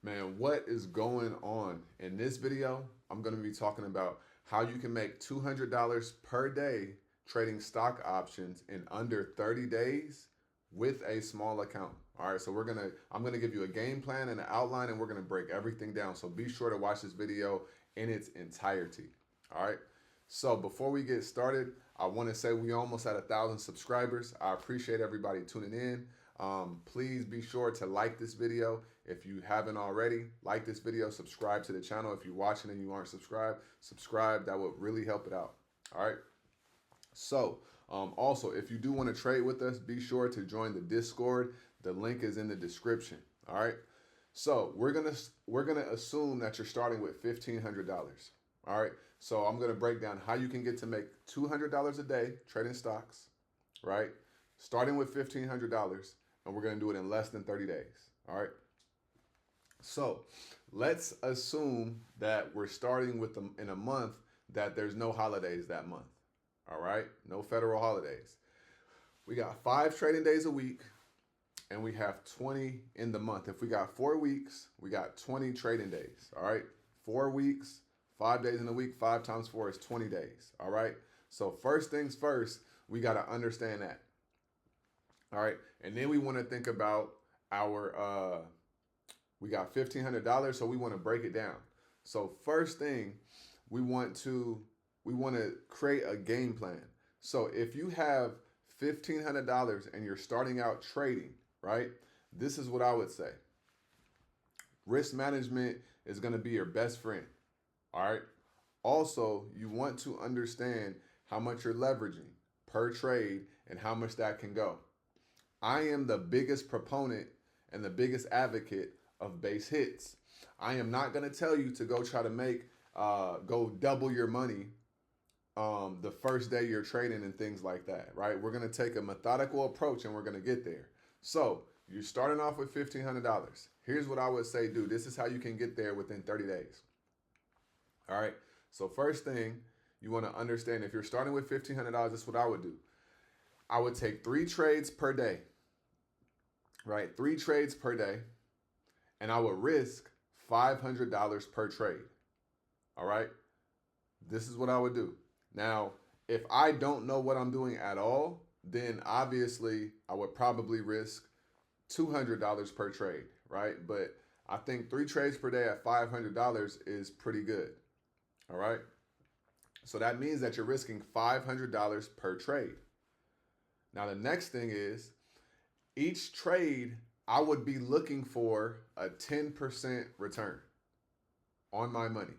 Man, what is going on? In this video, I'm going to be talking about how you can make $200 per day trading stock options in under 30 days with a small account. All right, so I'm gonna give you a game plan and an outline, and we're gonna break everything down. So be sure to watch this video in its entirety. All right. So before we get started, I want to say we almost at 1,000 subscribers. I appreciate everybody tuning in. Please be sure to like this video if you haven't already. Like this video, subscribe to the channel. If you're watching and you aren't subscribed, subscribe. That would really help it out. All right. So, also, if you do want to trade with us, be sure to join the Discord. The link is in the description. All right. So we're gonna assume that you're starting with $1,500. All right. So I'm gonna break down how you can get to make $200 a day trading stocks, right? Starting with $1,500, and we're gonna do it in less than 30 days. All right. So let's assume that we're starting with them in a month that there's no holidays that month. All right, no federal holidays. We got 5 trading days a week, and we have 20 in the month. If we got 4 weeks, we got 20 trading days. All right, 4 weeks, 5 days in a week, 5 times 4 is 20 days. All right, so first things first, we got to understand that. All right, and then we want to think about our, we got $1,500, so we want to break it down. So first thing, we want to create a game plan. So if you have $1,500 and you're starting out trading, right? This is what I would say. Risk management is going to be your best friend. All right. Also, you want to understand how much you're leveraging per trade and how much that can go. I am the biggest proponent and the biggest advocate of base hits. I am not going to tell you to go try to make go double your money the first day you're trading and things like that, right? We're going to take a methodical approach and we're going to get there. So you're starting off with $1,500. Here's what I would say, do. This is how you can get there within 30 days. All right. So first thing you want to understand, if you're starting with $1,500, this is what I would do. I would take 3 trades per day, right? 3 trades per day. And I would risk $500 per trade. All right. This is what I would do. Now, if I don't know what I'm doing at all, then obviously I would probably risk $200 per trade, right? But I think 3 trades per day at $500 is pretty good. All right. So that means that you're risking $500 per trade. Now, the next thing is each trade, I would be looking for a 10% return on my money.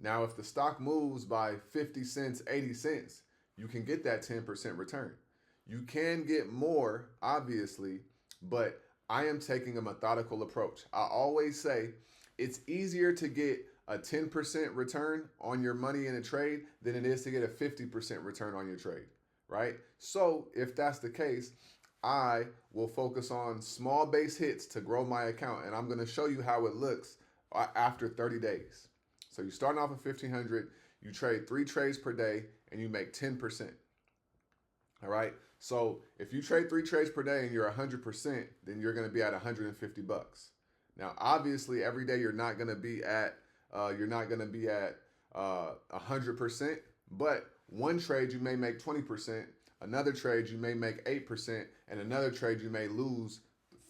Now, if the stock moves by 50 cents, 80 cents, you can get that 10% return. You can get more, obviously, but I am taking a methodical approach. I always say it's easier to get a 10% return on your money in a trade than it is to get a 50% return on your trade, right? So if that's the case, I will focus on small base hits to grow my account, and I'm going to show you how it looks after 30 days. So you're starting off at 1,500, you trade 3 trades per day, and you make 10%. All right. So if you trade 3 trades per day and you're 100%, then you're going to be at 150 bucks. Now, obviously, every day you're not going to be at 100%, but one trade you may make 20%, another trade you may make 8%, and another trade you may lose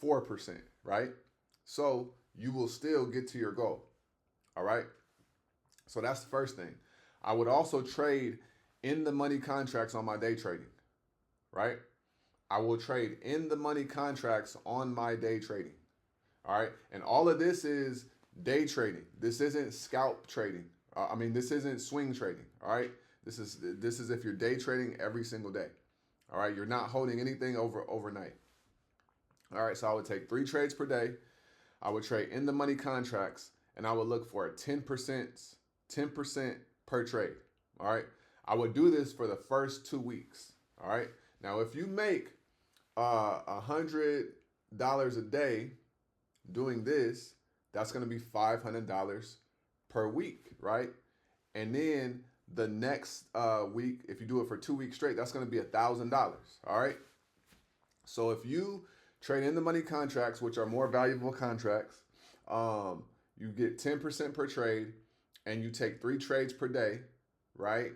4%. Right. So you will still get to your goal. All right. So that's the first thing. I would also trade in the money contracts on my day trading, right? I will trade in the money contracts on my day trading, all right? And all of this is day trading. This isn't scalp trading. This isn't swing trading, all right? This is if you're day trading every single day, all right? You're not holding anything overnight. All right, so I would take 3 trades per day. I would trade in the money contracts, and I would look for a 10% per trade. All right. I would do this for the first 2 weeks. All right. Now, if you make $100 a day doing this, that's going to be $500 per week. Right. And then the next week, if you do it for 2 weeks straight, that's going to be $1,000. All right. So if you trade in the money contracts, which are more valuable contracts, you get 10% per trade, and you take 3 trades per day, right?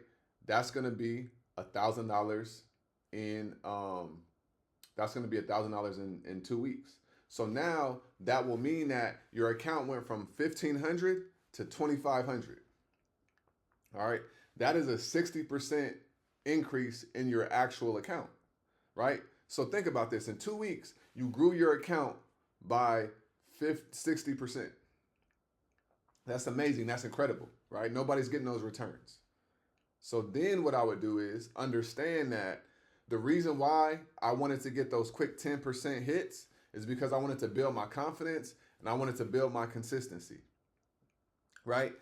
That's gonna be $1,000 in that's gonna be $1,000 in 2 weeks. So now that will mean that your account went from 1,500 to 2,500. All right, that is a 60% increase in your actual account, right? So think about this: in 2 weeks, you grew your account by 60%. That's amazing. That's incredible, right? Nobody's getting those returns. So then what I would do is understand that the reason why I wanted to get those quick 10% hits is because I wanted to build my confidence and I wanted to build my consistency, right?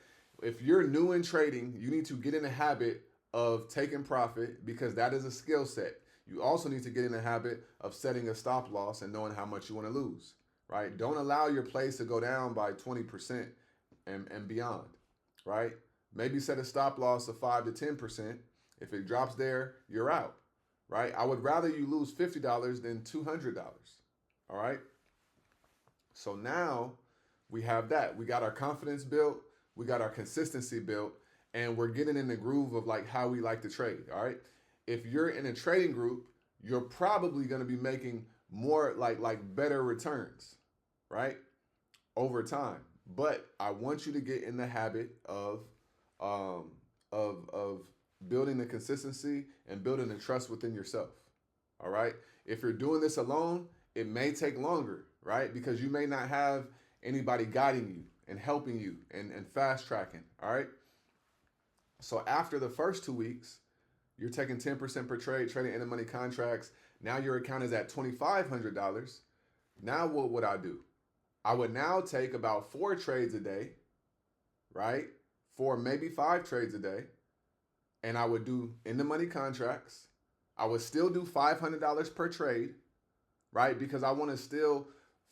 If you're new in trading, you need to get in the habit of taking profit because that is a skill set. You also need to get in the habit of setting a stop loss and knowing how much you want to lose, right? Don't allow your plays to go down by 20% and beyond, right? Maybe set a stop loss of 5 to 10%. If it drops there, you're out, right? I would rather you lose $50 than $200, all right? So now we have that. We got our confidence built, we got our consistency built, and we're getting in the groove of like how we like to trade, all right? If you're in a trading group, you're probably going to be making more like better returns, right? Over time. But I want you to get in the habit of building the consistency and building the trust within yourself. All right. If you're doing this alone, it may take longer, right? Because you may not have anybody guiding you and helping you and fast tracking. All right. So after the first 2 weeks, you're taking 10% per trade, trading in the money contracts. Now your account is at $2,500. Now what would I do? I would now take about 4 trades a day, right? 4, maybe 5 trades a day. And I would do in the money contracts. I would still do $500 per trade, right? Because I want to still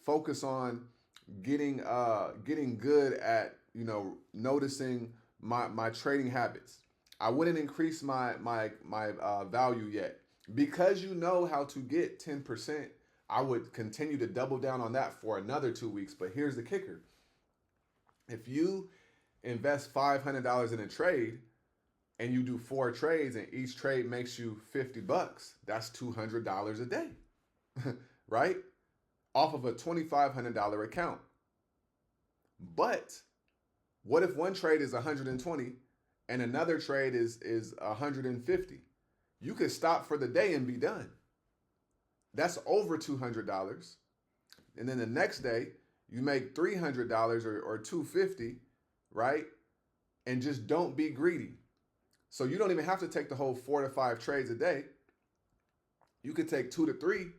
focus on getting good at, noticing my trading habits. I wouldn't increase my value yet. Because you know how to get 10%, I would continue to double down on that for another 2 weeks. But here's the kicker. If you invest $500 in a trade and you do 4 trades and each trade makes you $50, that's $200 a day, right? Off of a $2,500 account. But what if one trade is 120 and another trade is 150? You could stop for the day and be done. That's over $200. And then the next day, you make $300 or $250, right? And just don't be greedy. So you don't even have to take the whole 4 to 5 trades a day. You could take 2 to 3,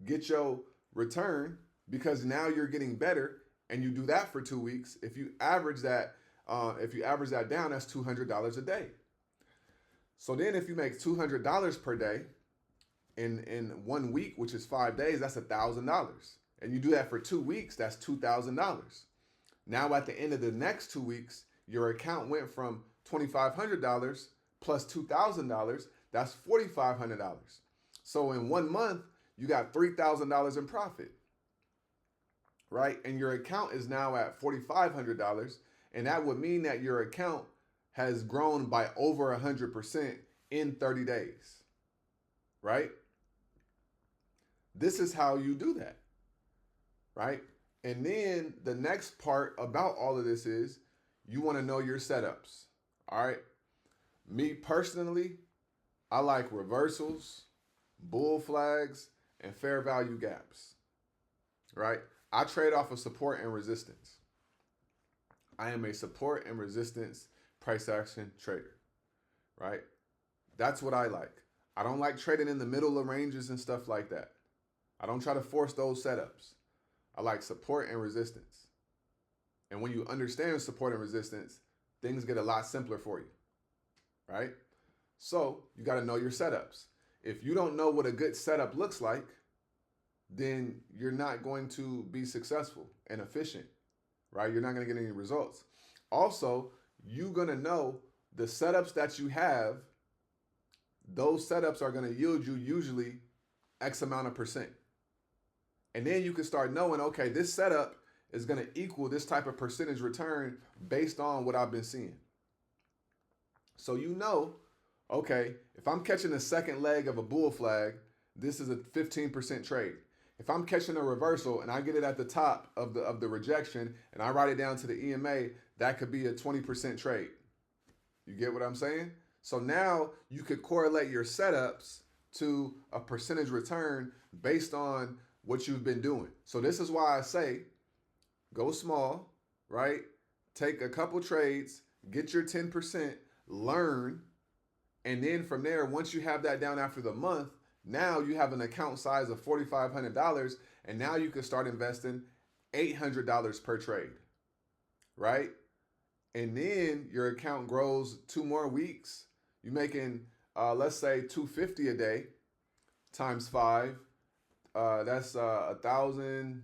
get your return, because now you're getting better, and you do that for 2 weeks. If you average that down, that's $200 a day. So then if you make $200 per day in 1 week, which is 5 days, that's $1,000. And you do that for 2 weeks, that's $2,000. Now at the end of the next 2 weeks, your account went from $2,500 plus $2,000, that's $4,500. So in 1 month, you got $3,000 in profit, right? And your account is now at $4,500. And that would mean that your account has grown by over 100% in 30 days, right? This is how you do that, right? And then the next part about all of this is you want to know your setups, all right? Me personally, I like reversals, bull flags, and fair value gaps, right? I trade off of support and resistance. I am a support and resistance price action trader, right? That's what I like. I don't like trading in the middle of ranges and stuff like that. I don't try to force those setups. I like support and resistance. And when you understand support and resistance, things get a lot simpler for you, right? So you got to know your setups. If you don't know what a good setup looks like, then you're not going to be successful and efficient, right? You're not going to get any results. Also, you're going to know the setups that you have, those setups are going to yield you usually X amount of percent. And then you can start knowing, okay, this setup is going to equal this type of percentage return based on what I've been seeing. So you know, okay, if I'm catching the second leg of a bull flag, this is a 15% trade. If I'm catching a reversal and I get it at the top of the rejection and I write it down to the EMA, that could be a 20% trade. You get what I'm saying? So now you could correlate your setups to a percentage return based on what you've been doing. So this is why I say go small, right? Take a couple trades, get your 10%, learn, and then from there, once you have that down after the month, now you have an account size of $4,500, and now you can start investing $800 per trade, right? And then your account grows 2 more weeks. You're making, let's say, $250 a day times 5. That's 1,000,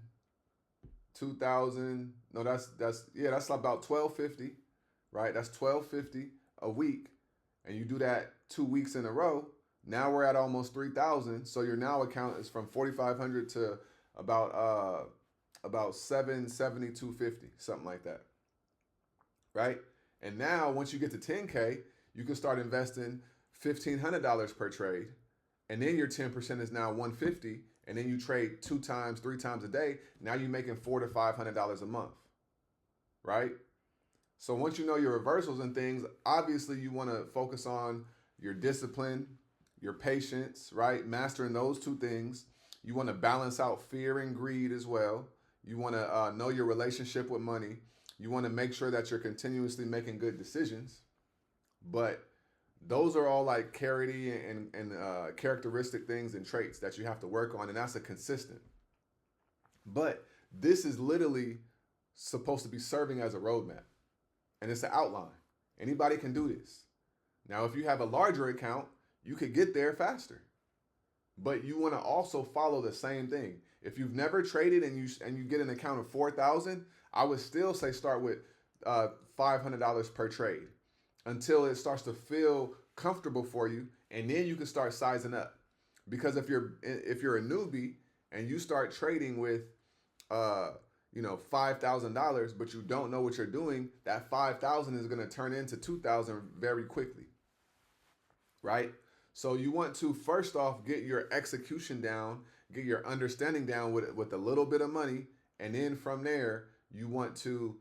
2,000. No, that's about $1,250, right? That's $1,250 a week, and you do that 2 weeks in a row. Now we're at almost 3,000. So your now account is from 4,500 to about 770, 250, something like that, right? And now once you get to 10K, you can start investing $1,500 per trade, and then your 10% is now 150, and then you trade 2 times, 3 times a day. Now you're making $400 to $500 a month, right? So once you know your reversals and things, obviously you want to focus on your discipline, your patience, right? Mastering those 2 things. You want to balance out fear and greed as well. You want to know your relationship with money. You want to make sure that you're continuously making good decisions. But those are all like clarity and characteristic things and traits that you have to work on, and that's a consistent. But this is literally supposed to be serving as a roadmap, and it's an outline. Anybody can do this. Now, if you have a larger account, you could get there faster, but you want to also follow the same thing. If you've never traded and you get an account of 4,000, I would still say start with $500 per trade until it starts to feel comfortable for you, and then you can start sizing up. Because if you're a newbie and you start trading with $5,000, but you don't know what you're doing, that 5,000 is going to turn into 2,000 very quickly, right? So you want to first off get your execution down, get your understanding down with a little bit of money, and then from there you want to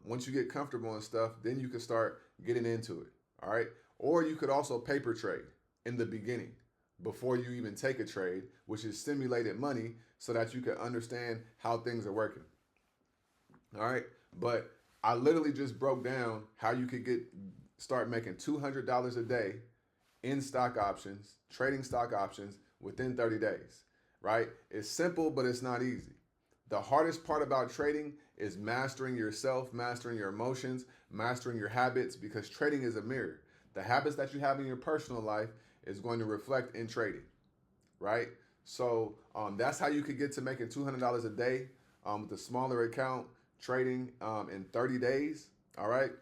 once you get comfortable and stuff, then you can start getting into it. All right. Or you could also paper trade in the beginning before you even take a trade, which is simulated money, so that you can understand how things are working. All right. But I literally just broke down how you could start making $200 a day in stock options, trading stock options within 30 days, right? It's simple, but it's not easy. The hardest part about trading is mastering yourself, mastering your emotions, mastering your habits, because trading is a mirror. The habits that you have in your personal life is going to reflect in trading, right? So that's how you could get to making $200 a day with a smaller account trading in 30 days, all right?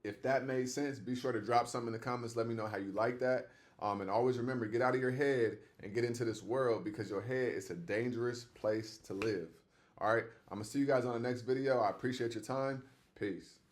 If that made sense, be sure to drop something in the comments. Let me know how you like that. And always remember, get out of your head and get into this world, because your head is a dangerous place to live. All right, I'm going to see you guys on the next video. I appreciate your time. Peace.